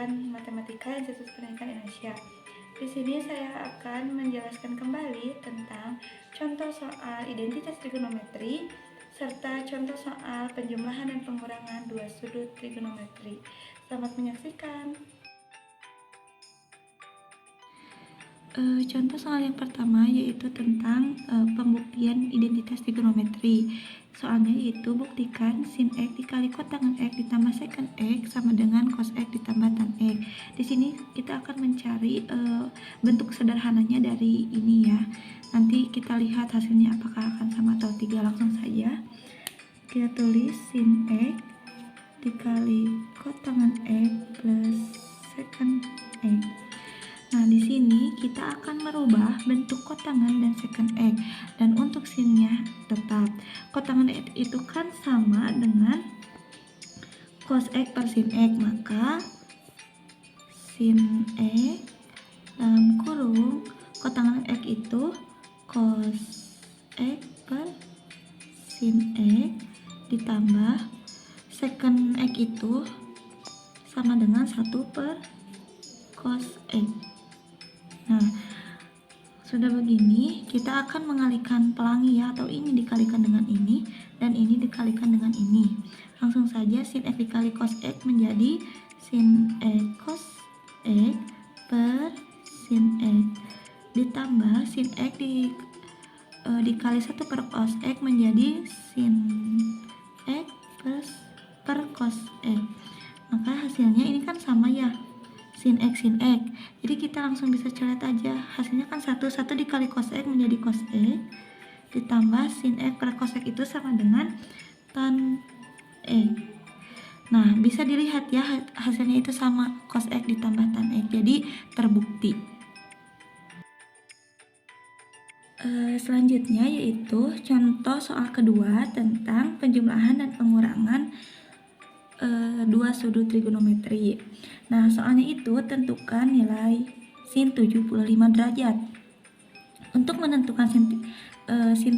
Pelajaran Matematika Institut Pendidikan Indonesia. Di sini saya akan menjelaskan kembali tentang contoh soal identitas trigonometri serta contoh soal penjumlahan dan pengurangan dua sudut trigonometri. Selamat menyaksikan. Contoh soal yang pertama yaitu tentang pembuktian identitas trigonometri. Soalnya yaitu buktikan sin X dikali kotangan X ditambah secant X sama dengan cos X ditambah tan X. Di sini kita akan mencari bentuk sederhananya dari ini ya. Nanti kita lihat hasilnya apakah akan sama atau tidak. Langsung saja kita tulis sin X dikali kotangan X plus secant X. Nah, di sini kita akan merubah bentuk kotangan dan secant X. Dan untuk sinnya tetap. Kotangan X itu kan sama dengan cos X per sin X. Maka sin X dalam kurung kotangan X itu cos X per sin X ditambah secant X itu sama dengan 1 per cos X. Nah, sudah begini, kita akan mengalihkan pelangi ya, atau ini dikalikan dengan ini, dan ini dikalikan dengan ini. Langsung saja sin X dikali cos X menjadi sin X cos X per sin X. Ditambah sin X dikali 1 per cos X menjadi sin X per cos X. Maka hasilnya ini kan sama ya, sin X. Jadi kita langsung bisa coret aja. Hasilnya kan 1 dikali cos X menjadi cos X ditambah sin X per cos X itu sama dengan tan X. Nah, bisa dilihat ya hasilnya itu sama, cos X ditambah tan X. Jadi terbukti. Selanjutnya yaitu contoh soal kedua tentang penjumlahan dan pengurangan dua sudut trigonometri. Nah, soalnya itu tentukan nilai sin 75 derajat. Untuk menentukan sin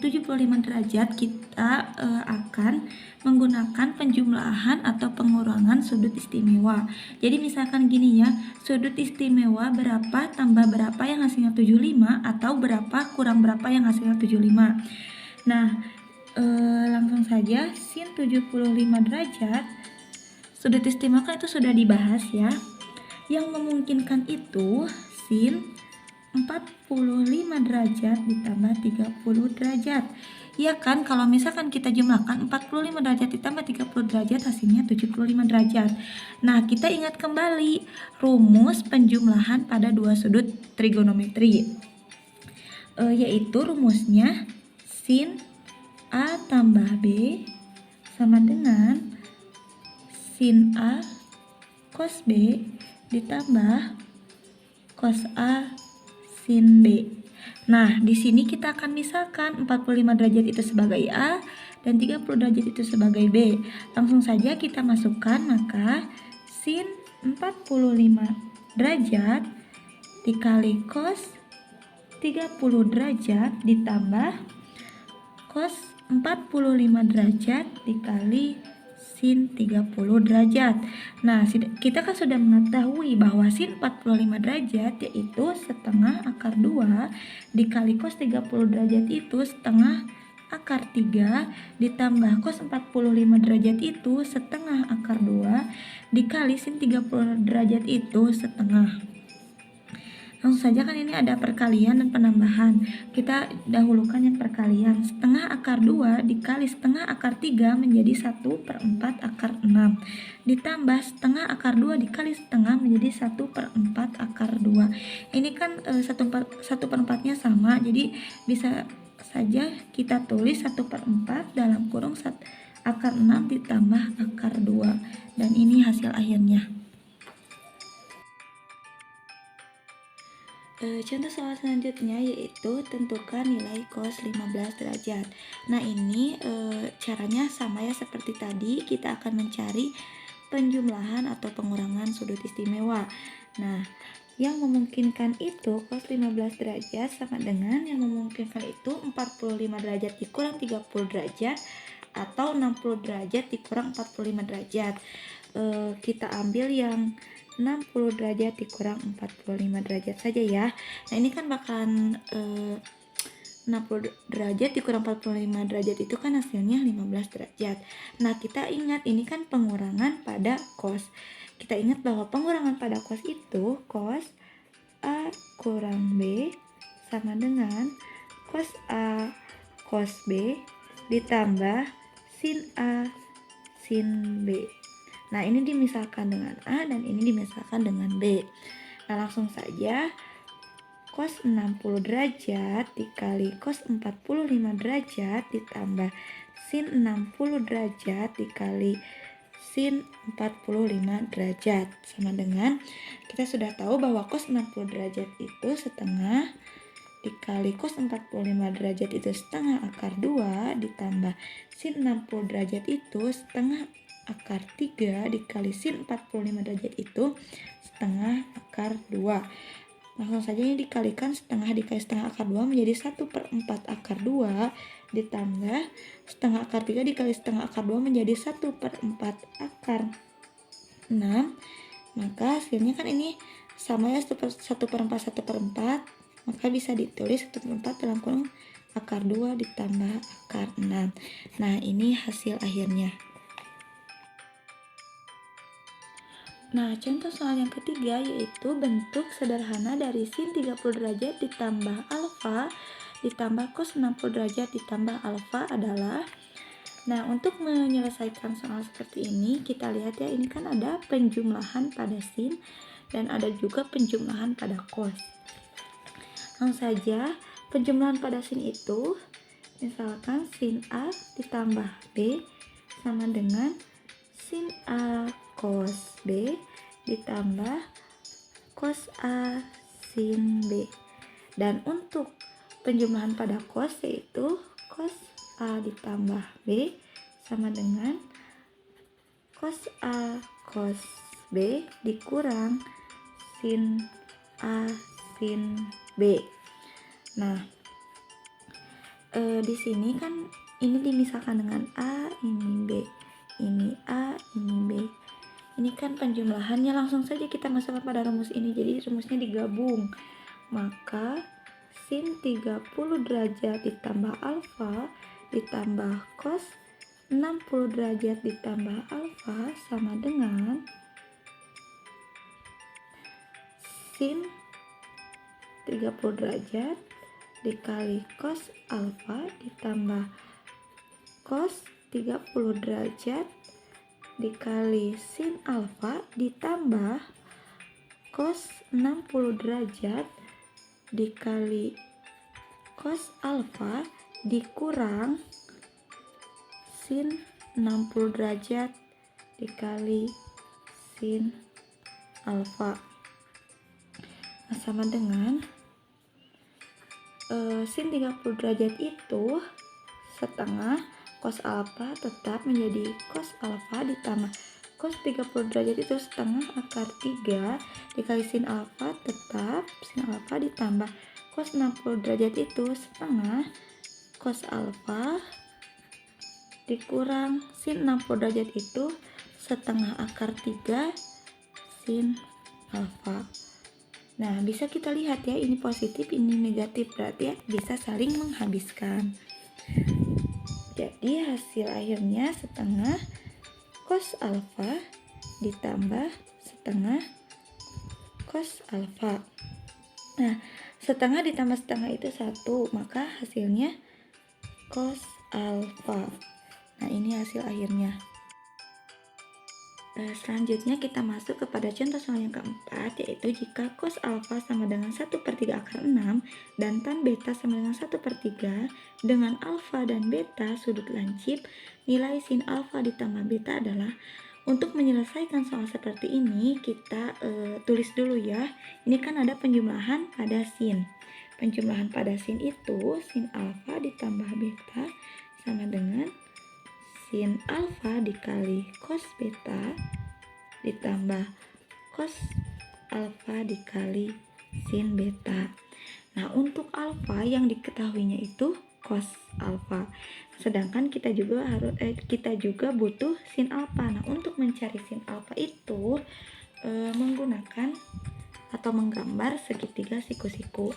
75 derajat kita akan menggunakan penjumlahan atau pengurangan sudut istimewa. Jadi misalkan gini ya, sudut istimewa berapa tambah berapa yang hasilnya 75 atau berapa kurang berapa yang hasilnya 75. Nah, langsung saja sin 75 derajat sudut istimewa kan itu sudah dibahas ya. Yang memungkinkan itu sin 45 derajat ditambah 30 derajat. Ya kan, kalau misalkan kita jumlahkan 45 derajat ditambah 30 derajat hasilnya 75 derajat. Nah, kita ingat kembali rumus penjumlahan pada dua sudut trigonometri. Yaitu rumusnya sin A tambah B sama dengan sin A cos B ditambah cos A sin B. Nah, di sini kita akan misalkan 45 derajat itu sebagai A dan 30 derajat itu sebagai B. Langsung saja kita masukkan, maka sin 45 derajat dikali cos 30 derajat ditambah cos 45 derajat dikali sin 30 derajat. Nah, kita kan sudah mengetahui bahwa sin 45 derajat yaitu setengah akar 2 dikali cos 30 derajat itu setengah akar 3 ditambah cos 45 derajat itu setengah akar 2 dikali sin 30 derajat itu setengah. Langsung saja kan ini ada perkalian dan penambahan. Kita dahulukan yang perkalian. Setengah akar 2 dikali setengah akar 3 menjadi 1 per 4 akar 6. Ditambah setengah akar 2 dikali setengah menjadi 1 per 4 akar 2. Ini kan 1 per 4-nya sama. Jadi bisa saja kita tulis 1 per 4 dalam kurung akar 6 ditambah akar 2. Dan ini hasil akhirnya. Contoh soal selanjutnya yaitu tentukan nilai cos 15 derajat. Nah, ini caranya sama ya seperti tadi, kita akan mencari penjumlahan atau pengurangan sudut istimewa. Nah, yang memungkinkan itu cos 15 derajat sama dengan yang memungkinkan itu 45 derajat dikurang 30 derajat atau 60 derajat dikurang 45 derajat. Kita ambil yang 60 derajat dikurang 45 derajat saja ya. Nah ini kan bakalan 60 derajat dikurang 45 derajat itu kan hasilnya 15 derajat. Nah kita ingat ini kan pengurangan pada cos. Kita ingat bahwa pengurangan pada cos itu cos A kurang B sama dengan cos A cos B ditambah sin A sin B. Nah ini dimisalkan dengan A dan ini dimisalkan dengan B. Nah langsung saja cos 60 derajat dikali cos 45 derajat ditambah sin 60 derajat dikali sin 45 derajat sama dengan, kita sudah tahu bahwa cos 60 derajat itu setengah dikali cos 45 derajat itu setengah akar 2 ditambah sin 60 derajat itu setengah akar 3 dikali sin 45 derajat itu setengah akar 2. Langsung saja ini dikalikan setengah dikali setengah akar 2 menjadi 1/4 akar 2 ditambah setengah akar 3 dikali setengah akar 2 menjadi 1/4 akar 6. Maka hasilnya kan ini sama ya 1/4 1/4, maka bisa ditulis 1/4 dalam kurung akar 2 ditambah akar 6. Nah ini hasil akhirnya. Nah, contoh soal yang ketiga yaitu bentuk sederhana dari sin 30 derajat ditambah alfa ditambah cos 60 derajat ditambah alfa adalah. Nah, untuk menyelesaikan soal seperti ini, kita lihat ya, ini kan ada penjumlahan pada sin dan ada juga penjumlahan pada cos. Langsung saja, penjumlahan pada sin itu misalkan sin A ditambah B sama dengan sin A cos B ditambah cos A sin B. Dan untuk penjumlahan pada cos yaitu cos A ditambah B sama dengan cos A cos B dikurang sin A sin B. Nah, di sini kan ini dimisahkan dengan A, ini B, ini A, ini B. Ini kan penjumlahannya, langsung saja kita masukkan pada rumus ini. Jadi rumusnya digabung. Maka sin 30 derajat ditambah alfa ditambah cos 60 derajat ditambah alfa sama dengan sin 30 derajat dikali cos alfa ditambah cos 30 derajat dikali sin alfa ditambah cos 60 derajat dikali cos alfa dikurang sin 60 derajat dikali sin alfa. Nah, sama dengan sin 30 derajat itu setengah cos alfa tetap menjadi cos alfa ditambah cos 30 derajat itu setengah akar 3 dikali sin alfa tetap sin alfa ditambah cos 60 derajat itu setengah cos alfa dikurang sin 60 derajat itu setengah akar 3 sin alfa. Nah, bisa kita lihat ya, ini positif, ini negatif, berarti ya bisa saling menghabiskan. Jadi hasil akhirnya setengah cos alfa ditambah setengah cos alfa. Nah, setengah ditambah setengah itu 1, maka hasilnya cos alfa. Nah, ini hasil akhirnya. Selanjutnya kita masuk kepada contoh soal yang keempat, yaitu jika cos alfa sama dengan 1/3 akar 6 dan tan beta sama dengan 1/3 dengan alfa dan beta sudut lancip, nilai sin alfa ditambah beta adalah. Untuk menyelesaikan soal seperti ini, kita tulis dulu ya. Ini kan ada penjumlahan pada sin. Penjumlahan pada sin itu sin alfa ditambah beta sama dengan sin alfa dikali cos beta ditambah cos alfa dikali sin beta. Nah, untuk alfa yang diketahuinya itu cos alfa. Sedangkan kita juga butuh sin alfa. Nah, untuk mencari sin alfa itu menggunakan atau menggambar segitiga siku-siku.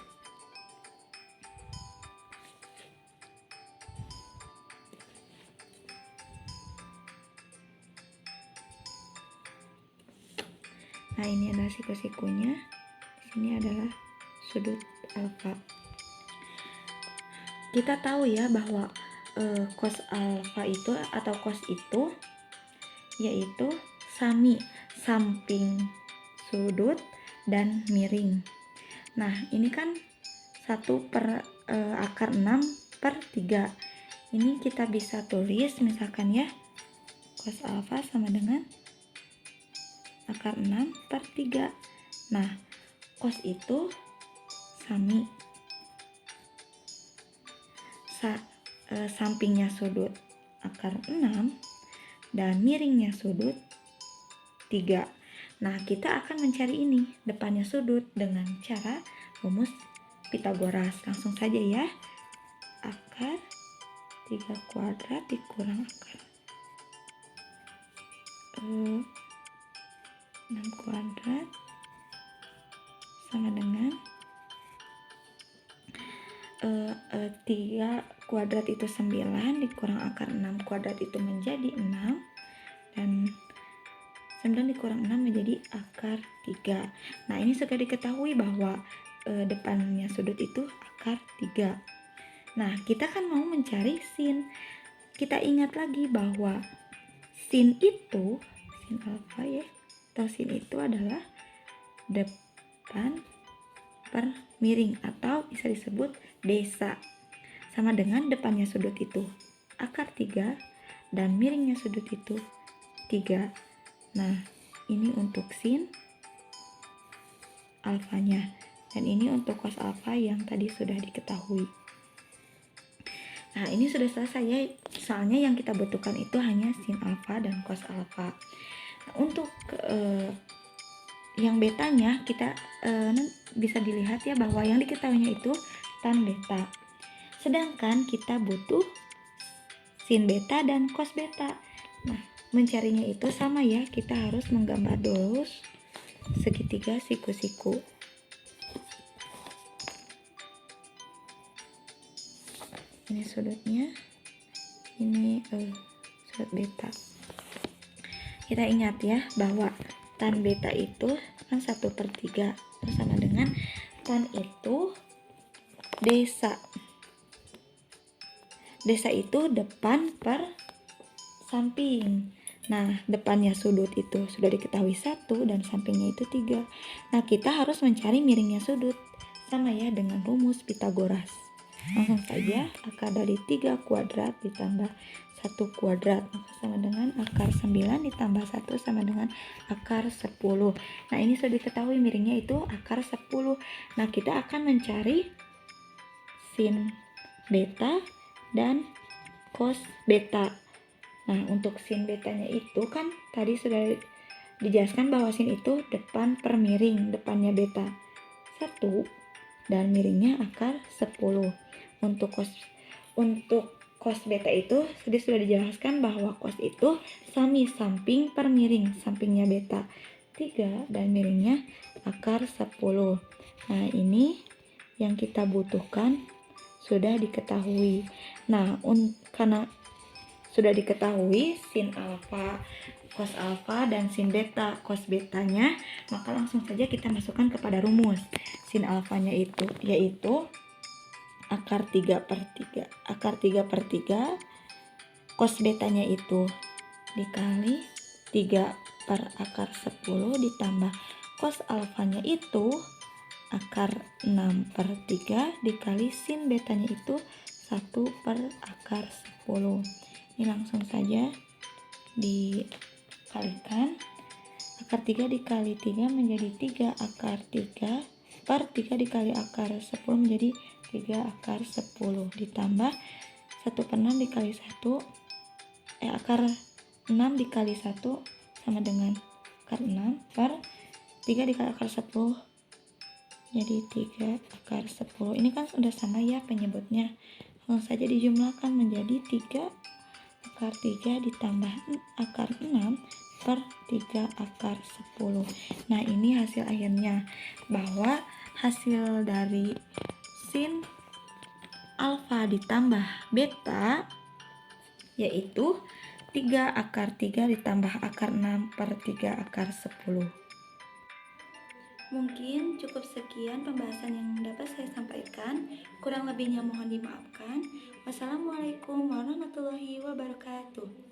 Nah, ini adalah siku-sikunya. Di sini adalah sudut alfa. Kita tahu ya bahwa cos alfa itu atau cos itu yaitu sami samping sudut dan miring. Nah, ini kan 1/akar 6/3. Ini kita bisa tulis misalkan ya, cos alfa sama dengan akar 6/3. Nah, cos itu sami sampingnya sudut akar 6 dan miringnya sudut 3. Nah, kita akan mencari ini depannya sudut dengan cara rumus Pitagoras. Langsung saja ya. Akar 3 kuadrat dikurang akar 6 kuadrat sama dengan 3 kuadrat itu 9 dikurang akar 6 kuadrat itu menjadi 6 dan 9 dikurang 6 menjadi akar 3. Nah, ini sudah diketahui bahwa depannya sudut itu akar 3. Nah, kita kan mau mencari sin. Kita ingat lagi bahwa sin alfa ya, atau sin itu adalah depan per miring atau bisa disebut desa. Sama dengan depannya sudut itu akar 3 dan miringnya sudut itu 3. Nah, ini untuk sin alfanya dan ini untuk cos alfa yang tadi sudah diketahui. Nah, ini sudah selesai ya. Soalnya yang kita butuhkan itu hanya sin alfa dan cos alfa. Nah, untuk yang betanya kita bisa dilihat ya bahwa yang diketahuinya itu tan beta. Sedangkan kita butuh sin beta dan cos beta. Nah, mencarinya itu sama ya, kita harus menggambar dulu segitiga siku-siku. Ini sudutnya, ini sudut beta. Kita ingat ya bahwa tan beta itu kan 1/3 sama dengan tan itu desa. Desa itu depan per samping. Nah, depannya sudut itu sudah diketahui 1 dan sampingnya itu 3. Nah, kita harus mencari miringnya sudut. Sama ya dengan rumus Pitagoras. Langsung saja, akar dari 3 kuadrat ditambah 1 kuadrat sama dengan akar 9 ditambah 1 sama dengan akar 10. Nah, ini sudah diketahui miringnya itu akar 10. Nah, kita akan mencari sin beta dan cos beta. Nah, untuk sin betanya itu kan tadi sudah dijelaskan bahwa sin itu depan per miring, depannya beta 1 dan miringnya akar 10. Untuk cos beta itu sudah dijelaskan bahwa cos itu sami samping per miring, sampingnya beta 3 dan miringnya akar 10. Nah, ini yang kita butuhkan sudah diketahui. Nah, karena sudah diketahui sin alfa, cos alfa dan sin beta, cos betanya, maka langsung saja kita masukkan kepada rumus. Sin alfanya itu yaitu akar 3/3. Akar 3/3 cos betanya itu dikali 3 per akar 10 ditambah cos alfanya itu akar 6/3 dikali sin betanya itu 1 per akar 10. Ini langsung saja dikalikan. Akar 3 dikali 3 menjadi 3 akar 3 per 3 dikali akar 10 menjadi 3 akar 10 ditambah 1/6 dikali 1 akar 6 dikali 1 sama dengan akar 6 per 3 dikali akar 10 jadi 3 akar 10. Ini kan sudah sama ya penyebutnya. Langsung saja dijumlahkan menjadi 3 akar 3 ditambah akar 6 per 3 akar 10. Nah, ini hasil akhirnya, bahwa hasil dari sin alfa ditambah beta yaitu 3 akar 3 ditambah akar 6 per 3 akar 10. Mungkin cukup sekian pembahasan yang dapat saya sampaikan. Kurang lebihnya mohon dimaafkan. Wassalamualaikum warahmatullahi wabarakatuh.